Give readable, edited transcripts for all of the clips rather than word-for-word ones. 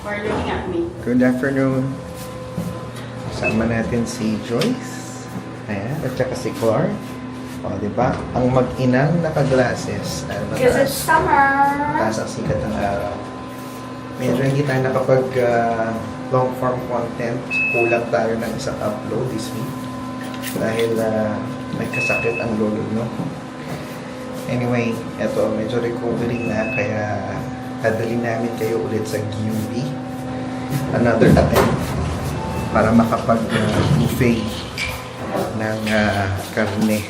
Or looking at me. Good afternoon. Kasama natin si Joyce. Ayan, at saka si Clark. O, diba? Ang mag-inang naka-glasses. Because it's summer! Taas ang sikat ng araw. Medyo hindi tayo nakapag long-form content. Kulang tayo ng isang upload this week. Dahil may kasakit ang lolo, no? Anyway, eto, medyo recovering na. Kaya dadali namin kayo ulit sa GUV. Another attempt para makapag-buffet ng karne.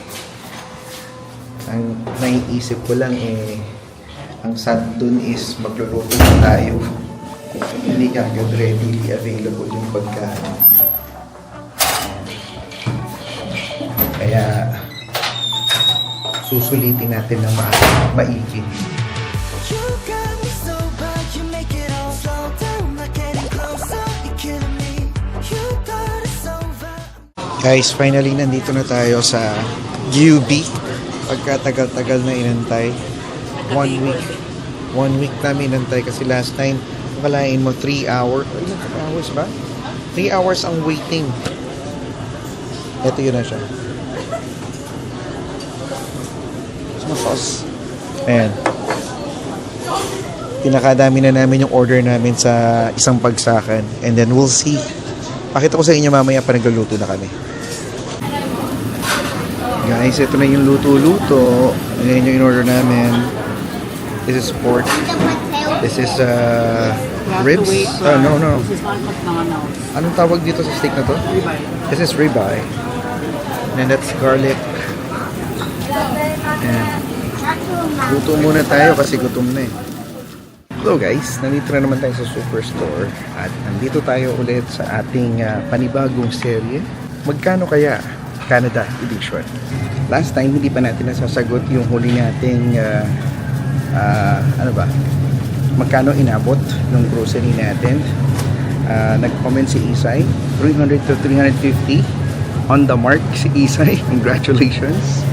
Ang naiisip ko lang ang sad dun is magluluto na tayo. Hindi agad readily available yung pagkain. Kaya susulitin natin ng maigi. Guys, finally nandito na tayo sa GUV. Pagkatagal-tagal na inantay. 1 week namin inantay kasi last time, kalain mo 3 hours. Ilan 3 hours ba? 3 hours ang waiting. Ito yun na siya. Sauce. Ayan. Pinakadami na namin yung order namin sa isang bagsakan. And then we'll see. Pakita ko sa inyo mamaya pa nagluluto na kami. Guys, ito na yung luto-luto. Ayan yung in-order namin. This is pork. This is ribs. No. This is not McDonald's. Anong tawag dito sa steak na to? Ribeye. This is ribeye. And that's garlic. Ayan. Luto muna tayo kasi gutom na eh. Hello guys, nandito na naman tayo sa Superstore. At nandito tayo ulit sa ating panibagong serye. Magkano kaya? Canada Edition. Last time, hindi pa natin nasasagot yung huli nating magkano inabot yung grocery natin. Nag-comment si Isay, 300 to 350 on the mark si Isay. Congratulations.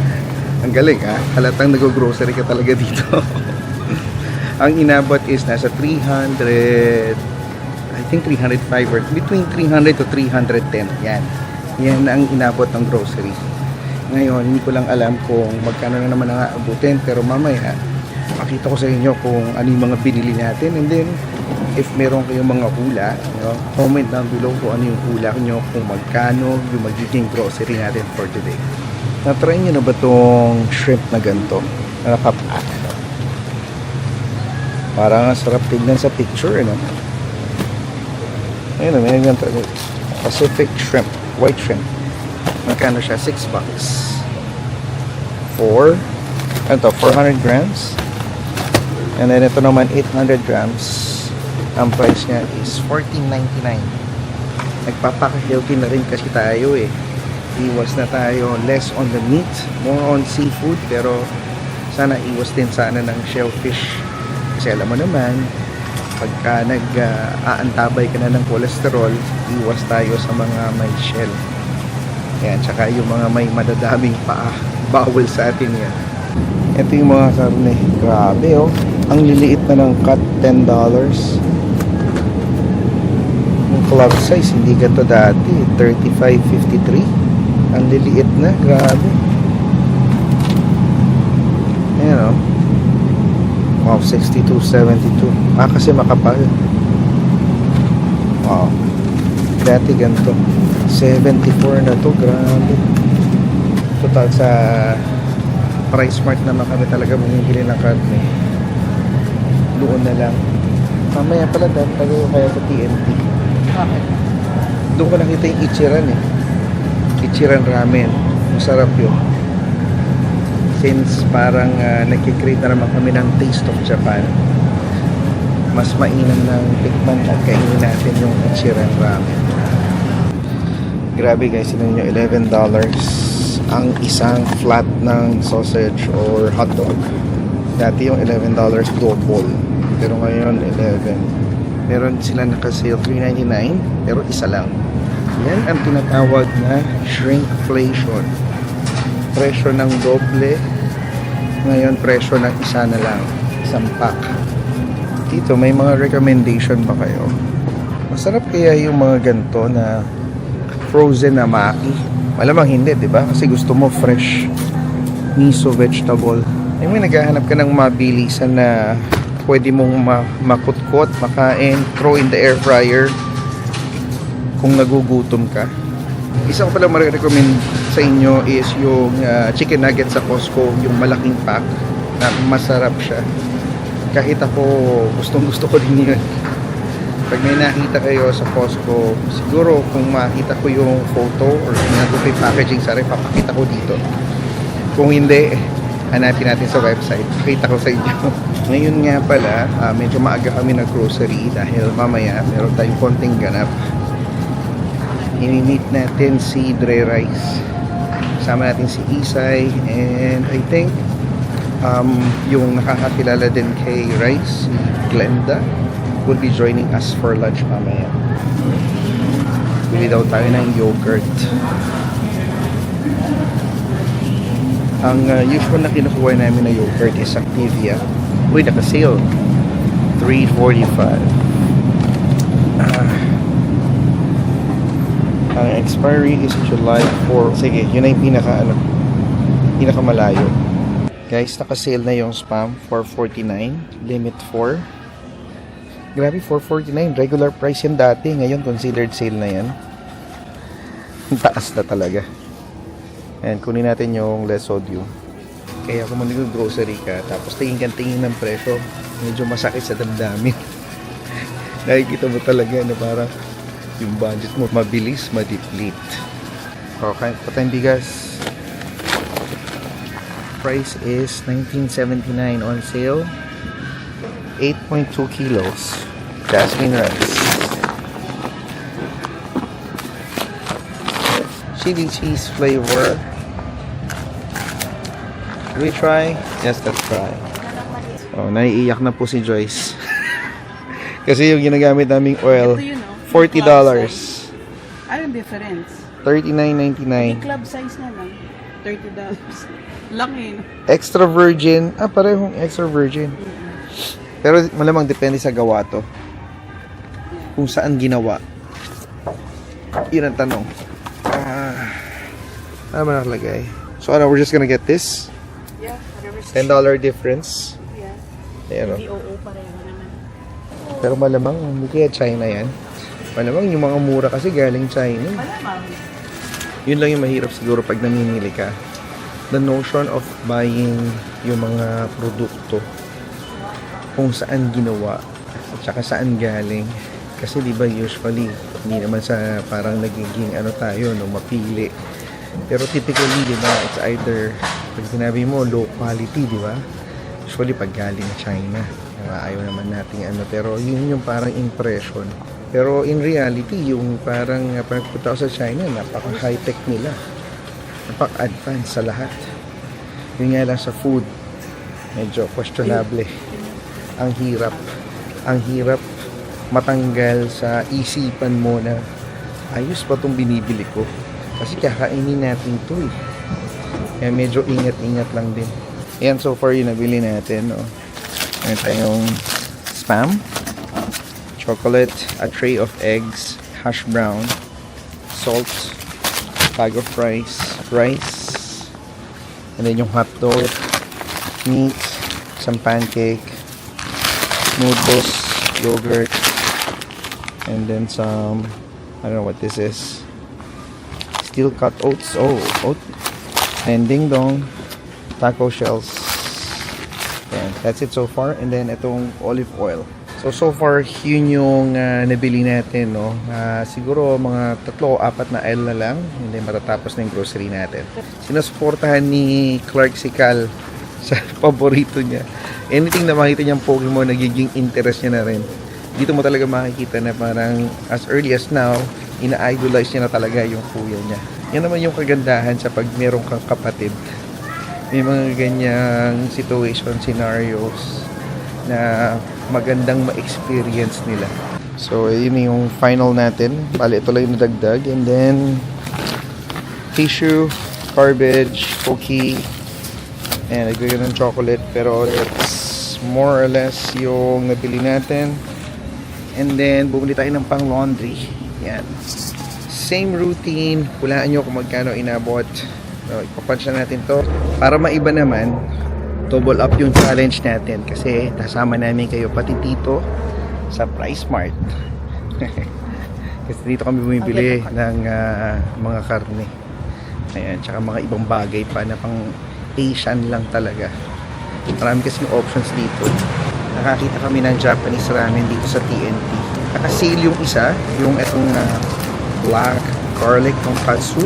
Ang galing halatang nag-grocery ka talaga dito. Ang inabot is nasa 300, I think 305 or between 300 to 310. Yan ang inabot ng grocery. Ngayon, hindi ko lang alam kung magkano na naman ang aabutin. Pero mamaya, makita ko sa inyo kung ano yung mga binili natin. And then, if meron kayong mga hula, comment down below kung ano yung hula nyo, kung magkano yung magiging grocery natin for today. Na-try nyo na ba itong shrimp na ganito? Na nakapack? Parang ang sarap tignan sa picture, no? Ayun, may ganito. Pacific shrimp. White shrimp. Magkano siya? $6. For 400 grams. And then ito naman 800 grams. Ang price niya is $14.99. Nagpapaka-healthy na rin kasi tayo eh. Iwas na tayo less on the meat, more on seafood, pero sana iwas din sana ng shellfish. Kasi alam mo naman, pagka nag-aantabay ka na ng cholesterol, iwas tayo sa mga may shell. Yan, tsaka yung mga may madadaming paa, bawal sa atin yan. Ito yung mga karne. Grabe ang liliit na ng cut, $10. Yung club size, hindi ganito dati, $35.53. Ang liliit na, grabe. Ayan wow, 62.72. Kasi makapal. Wow. Dati ganito. 74 na to. Grabe. Total sa Price Mart naman kami talaga bumibili ng karne. Doon na lang. Mamaya pala tayo kaya sa TNT. Bakit? Doon ko nakita yung Ichiran eh. Ichiran ramen. Masarap yun. Since parang nagkikreate na naman kami ng Taste of Japan, mas mainam ng tikman at kainin natin yung Ichiran ramen. Grabe guys, yun nyo, $11 ang isang flat ng sausage or hotdog. Dati yung $11 double, pero ngayon 11. Meron sila nakasale $3.99 pero isa lang. Yan ang tinatawag na shrinkflation. Presyo ng doble, ngayon presyo ng isa na lang, isang pack. Dito, may mga recommendation ba kayo? Masarap kaya yung mga ganito na frozen na maki. Malamang hindi, di ba? Kasi gusto mo fresh miso vegetable. I mean, naghahanap ka ng mabilisan na pwede mong makutkot, makain, throw in the air fryer kung nagugutom ka. Isa ko pala marirecommend sa inyo is yung chicken nuggets sa Costco, yung malaking pack na masarap siya. Kahit ako, gustong-gusto ko din yun. Pag may nakita kayo sa Costco, siguro kung makita ko yung photo or kung yung packaging, sorry, papakita ko dito. Kung hindi, hanapin natin sa website. Pakita ko sa inyo. Ngayon nga pala, medyo maaga kami na grocery dahil mamaya meron tayong konting ganap. I-meet natin si Dre Rice. Kasama natin si Isay and I think yung nakakakilala din kay Rice, si Glenda, will be joining us for lunch mamaya. Bili daw tayo ng yogurt. Ang usual na kinukuha namin na yogurt is Activia. Uy, naka-sale. $3.45. Ang expiry is July 4. Sige, yun na yung pinakamalayo. Guys, naka-sale na yung Spam for $4.49. Limit 4. Grabe, $4.49. Regular price yan dati. Ngayon, considered sale na yan. Taas na talaga. And kunin natin yung less sodium. Kaya kung mag-grocery ka, tapos tingin ng presyo, medyo masakit sa damdamin. Nakikita mo talaga na parang yung budget mo mabilis ma-deplete. Okay, patayang bigas. Price is $19.79 on sale. 8.2 kilos. Jasmine rice. Chili cheese flavor. Can we try? Yes, let's try. Oh, naiiyak na po si Joyce. Kasi yung ginagamit naming oil, Ito yun, oh. $40. Anong difference? $39.99. Club size na lang. $30. Lang eh. No? Extra virgin. Parehong extra virgin. Pero malamang depende sa gawa to. Kung saan ginawa. Yun ang tanong. Ano ba nakalagay? So ano, we're just gonna get this? Yeah, whatever. $10 difference. Yeah. Ayan o. Hindi oo pareho naman. Pero malamang, hindi kaya China yan. Malamang yung mga mura kasi galing China. Malamang. Yun lang yung mahirap siguro pag namimili ka. The notion of buying yung mga produkto kung saan ginawa at saka saan galing. Kasi di ba usually hindi naman sa parang nagiging ano tayo no, mapili. Pero typically di ba it's either pag sinabi mo low quality, di ba? Usually pag galing China, ayaw naman nating ano, pero yun yung parang impression. Pero in reality, yung parang pagpunta ko sa China, napaka-high-tech nila. Napaka-advanced sa lahat. Yun nga lang sa food, medyo questionable. Ang hirap matanggal sa isipan mo na ayos ba itong binibili ko? Kasi kakainin natin ito eh. Kaya medyo ingat-ingat lang din. Ayan, so far yung nabili natin. No? Meron tayong Spam, chocolate, a tray of eggs, hash brown, salt, bag of rice, and then yung hot dog, meat, some pancake, noodles, yogurt, and then some, I don't know what this is, steel cut oats, oat, and ding dong, taco shells. And that's it so far. And then itong olive oil. So far, yun yung nabili natin, no? Siguro mga 3 o 4 na aisle na lang. Hindi matatapos na yung grocery natin. Sinusuportahan ni Clark si Cal sa paborito niya. Anything na makita niyang Pokemon, nagiging interest niya na rin. Dito mo talaga makikita na parang as early as now, ina-idolize niya na talaga yung kuya niya. Yan naman yung kagandahan sa pag meron kang kapatid. May mga ganyang situation, scenarios na magandang ma-experience nila. So, yun yung final natin. Bali, ito lang yung nadagdag. And then, tissue, garbage, cookie, and nagagay ng chocolate. Pero, let's more or less yung nabili natin. And then, bumili tayo ng pang laundry. Yan. Same routine. Hulaan nyo kung magkano inabot. So, ipapunch na natin to. Para maiba naman, double up yung challenge natin. Kasi, kasama namin kayo pati dito sa Price Mart. Kasi dito kami bumibili ng mga karne. Ayan, tsaka mga ibang bagay pa na pang Asian lang talaga. Marami kasing options dito. Nakakita kami ng Japanese ramen dito sa TNT. Naka-sale yung isa, yung etong black garlic tonkatsu.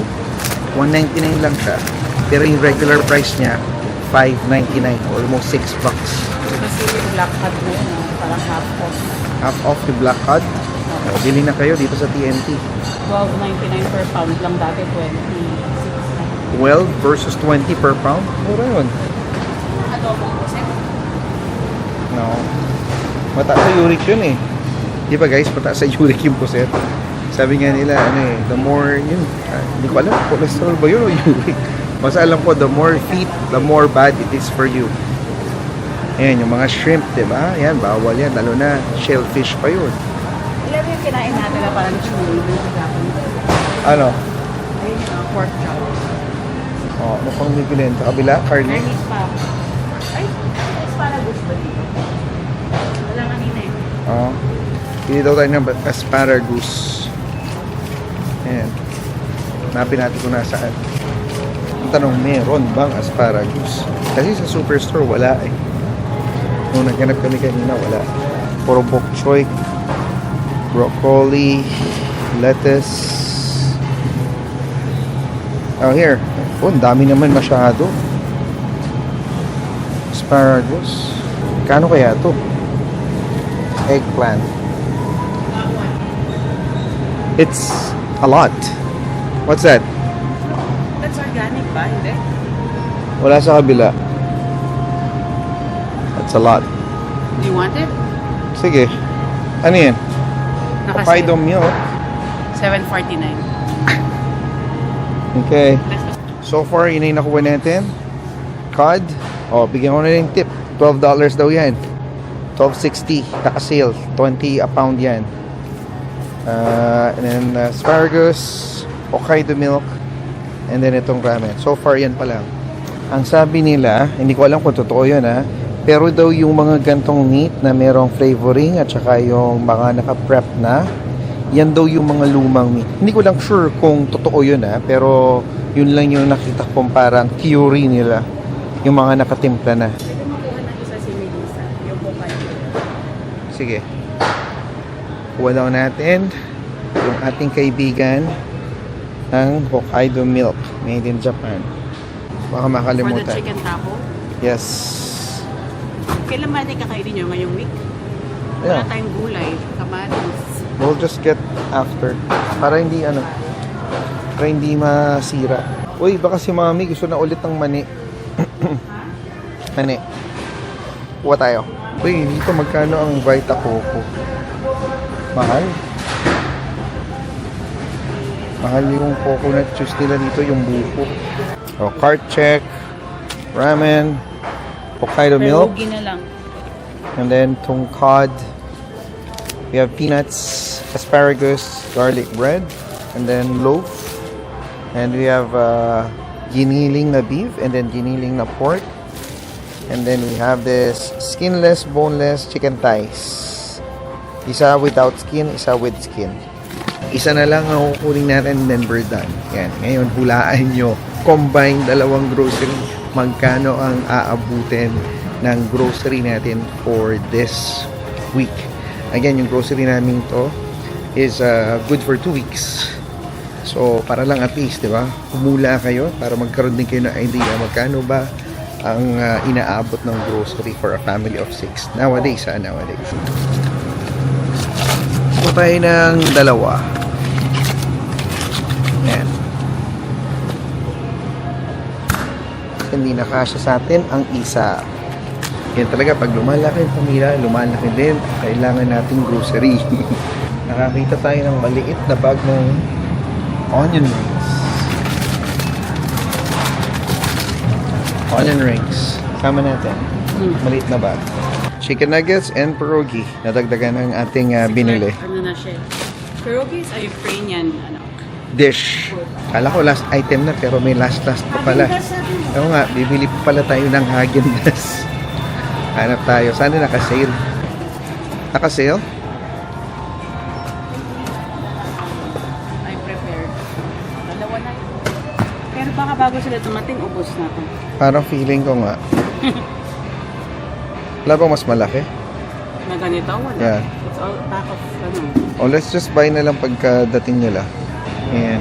199 lang siya. Pero yung regular price niya, $5.99. Almost $6. Kasi yung black cod mo, no? Parang half off. Half off the black cod. O, bili na kayo dito sa TNT. $12.99 per pound lang dati, 26. 12 versus 20 per pound. Mura yun. Adobo po, sir. No. Mataas sa uric yun eh. Di ba guys, mataas sa uric yung puset. Sabi nga nila, the more yun, hindi ko alam, cholesterol ba yun o uric? Basta alam ko, the more feet, the more bad it is for you. Ayan, yung mga shrimp, di ba? Ayan, bawal yan. Lalo na, shellfish pa yun. Ilan yung kinain natin na parang chili? Ano? Ayun, pork chop. Oh, ano pang bibili? Sa kabila, carne? Chinese pa. Ay, asparagus ba dito? Wala kanina eh. Oo. Pili daw tayo ng asparagus. Ayan. Hanapin natin kung nasaan. Ang tanong, meron bang asparagus? Kasi sa superstore, wala eh. Nung naghanap kami kanina, wala. Puro bok choy, broccoli, lettuce. Oh, here. Oh, ang dami naman masyado. Asparagus. Kano kaya to? Eggplant. It's a lot. What's that? That's organic ba? Hindi? Wala sa kabila. That's a lot. Do you want it? Sige. Ano yan? Hokkaido milk. $7.49. Okay. So far, yun yung nakuha natin. Cod. Oh, bigyan ko na rin tip. $12 daw yan. $12.60. Naka-sale. 20 a pound yan. And then asparagus, Hokkaido milk, and then itong ramen. So far, yan pa lang. Ang sabi nila, hindi ko alam kung totoo yun ha, pero daw yung mga gantong meat na merong flavoring at saka yung mga naka-prep na, yan daw yung mga lumang meat. Hindi ko lang sure kung totoo yun ha, pero yun lang yung nakita kong parang theory nila. Yung mga nakatimpla na. Pwede makuha ng isa si Melissa, yung Hokkaido. Sige. Kuha daw natin yung ating kaibigan ng Hokkaido milk made in Japan. Baka For the makalimutan. chicken taco. Yes. Kailan ba natin kakainin nyo ngayong week? Yeah. Wala tayong gulay, kamatis. We'll just get after. Para hindi para hindi masira. Uy, baka si Mami gusto na ulit ng mani. Mani. Kuha tayo. Uy, dito magkano ang Vita Coco? Mahal. Mahal yung coconut juice nila dito, yung buko. O, cart check, ramen, Hokkaido milk, Perugi na lang. and then tong cod. We have peanuts, asparagus, garlic bread, and then loaf. And we have giniling na beef, and then giniling na pork. And then we have this skinless, boneless chicken thighs. Isa without skin, isa with skin. Isa na lang ang kukunin natin, and then we're done. Yan. Ngayon, hulaan nyo. Combine dalawang grocery. Magkano ang aabutin ng grocery natin for this week. Again, yung grocery namin to is good for 2 weeks. So, para lang at least, di ba? Humula kayo para magkaroon din kayo ng idea magkano ba ang inaabot ng grocery for a family of 6. Nowadays, nowadays. So, tayo ng dalawa. Yan. Hindi nakasya sa atin ang isa. Yan talaga, pag lumalaki ang pamilya, lumalaki din, kailangan nating grocery. Nakakita tayo ng maliit na bag ng onion rings. Onion rings. Sama natin. Maliit na bag. chicken nuggets and pierogi. Nadagdagan ang ating binili. Ano na siya? Pierogies are Ukrainian, ano? Dish. Kala ko last item na pero may last pa pala. Oo nga, bibili pa pala tayo ng Häagen-Dazs. Hanap tayo. Sana naka-sale? Naka-sale? I prepared. Dalawa na yun. Pero baka bago sila dumating, ubos na to. Parang feeling ko nga. Wala bang mas malaki? Na ganito, wala. Yeah. It's all back of, ano. O let's just buy na lang pagkadating nila. And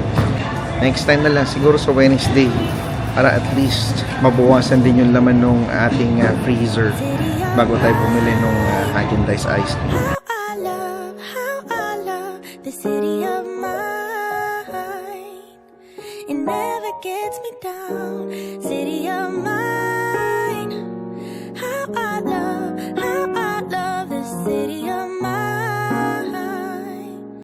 next time na lang siguro sa Wednesday para at least mabawasan din yung laman ng ating freezer bago tayo bumili ng Häagen-Dazs iced tea. How I love the city of mine. It never gets me down. City of mine.